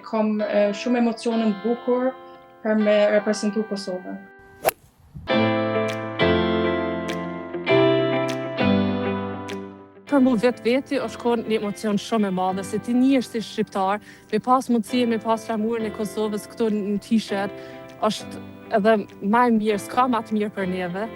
kam shumë emocione të bukur për me reprezentu Kosovën. Për mu veti është konë një emocion shumë e madhe, se ti një është si shqiptar, me pas mundësi, me pas flamurin e Kosovës këtu në t-shirt, është edhe ma e mirë, s'ka ma të mirë për neve.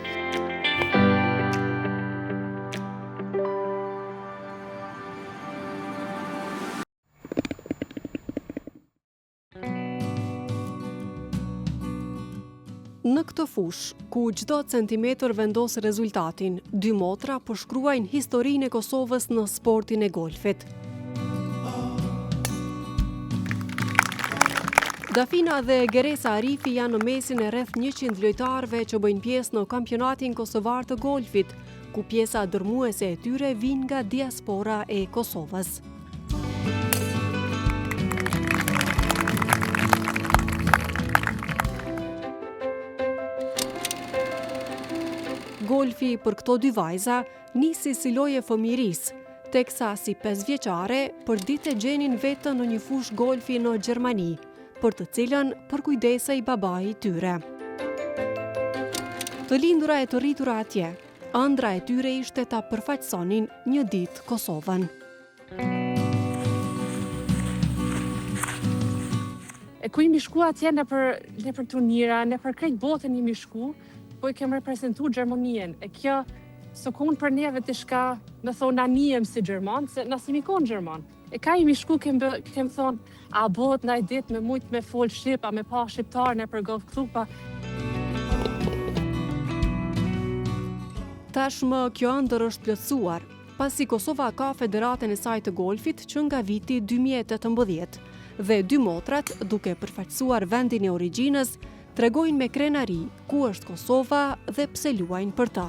Në këtë fush, ku çdo centimetër vendos rezultatin, dy motra përshkruajnë historinë e Kosovës në sportin e golfit. Dafina dhe Geresa Arifi janë në mesin e rreth 100 lojtarëve që bëjnë pjesë në kampionatin kosovar të golfit, ku pjesa dërmuese e tyre vijnë nga diaspora e Kosovës. Golfi për këto dy vajza nisi si lojë e fëmirisë, teksa si 5 vjeçare për ditë e gjenin vetën në një fushë golfi në Gjermani, për të cilën përkujdesej babai i tyre. Të lindura e të rritura atje, ëndra e tyre ishte ta përfaqësonin një ditë Kosovën. E ku imi shku atje në për turnira, në për krejt botën imi shku, po i kem reprezentu Gjermonien. E kjo së konë për neve të shka me thonë na nijem si Gjerman, se na si mi konë Gjerman. E ka imi shku kem thonë, a bot na i dit me mujt me fol shqip, a me pa shqiptar në për golf kluba. Tashmë kjo ëndër është plotësuar, pasi Kosova ka federatën e saj të golfit që nga viti 2018, dhe dy motrat, duke përfaqësuar vendin e origjinës, tregojnë me krenari ku është Kosova dhe pse luajnë për ta.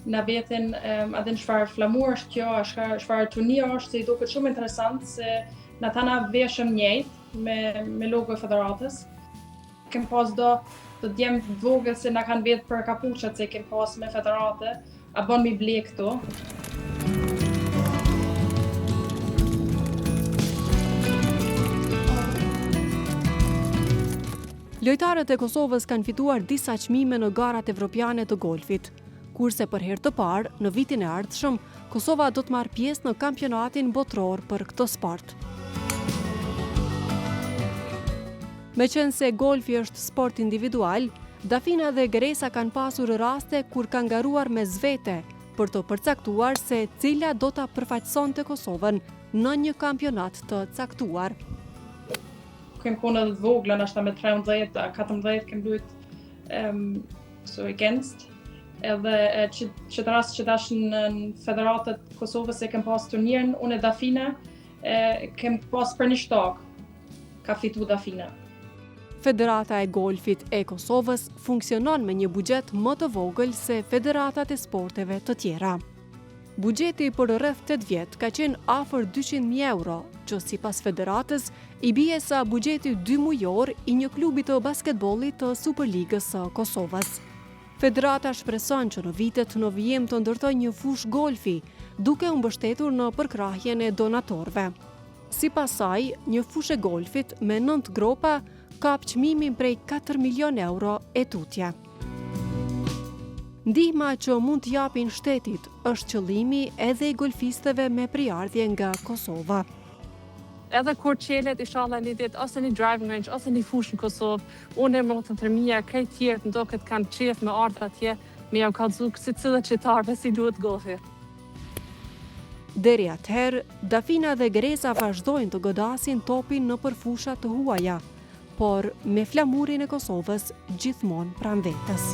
Në vetën edhe në çfarë flamur është kjo, çfarë turnir është, se i duket shumë interesant se na tana veshëm njëjtë me logo e federatës. Kem pas do djem të vogël se na kanë vetë për kapuçat se kem pas me federate, a bën mi ble këto. Lojtarët e Kosovës kanë fituar disa çmime në garat evropiane të golfit, kurse për herë të parë, në vitin e ardhshëm, Kosova do të marrë pjesë në kampionatin botror për këtë sport. Meqense golfi është sport individual, Dafina dhe Geresa kanë pasur raste kur kanë garuar mes vete për të përcaktuar se cila do ta përfaqësonte Kosovën në një kampionat të caktuar. Kem konë edhe të vogla, nashta me 13, 14 kem luajt so against. Edhe që të rast që dash në federatët Kosovës e kem pas turnirin, unë e Dafina kem pas për një shtak, ka fitu Dafina. Federata e golfit e Kosovës funksionon me një buxhet më të vogël se federatat e sporteve të tjera. Buxheti për rreth 8 vjet ka qenë afër 200.000 euro, që sipas federatës i bie sa buxheti 2 mujor i një klubi të basketbollit të Superligës së Kosovës. Federata shpreson që në vitet në vijim të ndërtojë një fushë golfi, duke u mbështetur në përkrahjen e donatorëve. Sipas saj, një fushë golfit me 9 gropa kap çmimin prej 4 milion euro e tutje. Ndihma që mund të japin shtetit është qëllimi edhe i golfistëve me priardhje nga Kosova. Edhe kur qelet, inshallah një ditë, ose një driving range, ose një fushë në Kosovë, unë e motën të mija, krejt tjerët ndo këtë kanë qef me ardhë atje, me jau kallëzu si cilët qytetarëve si duhet golfi. Deri atëherë, Dafina dhe Geresa vazhdojnë të godasin topin në përfusha të huaja, por me flamurin e Kosovës gjithmonë pranë vetës.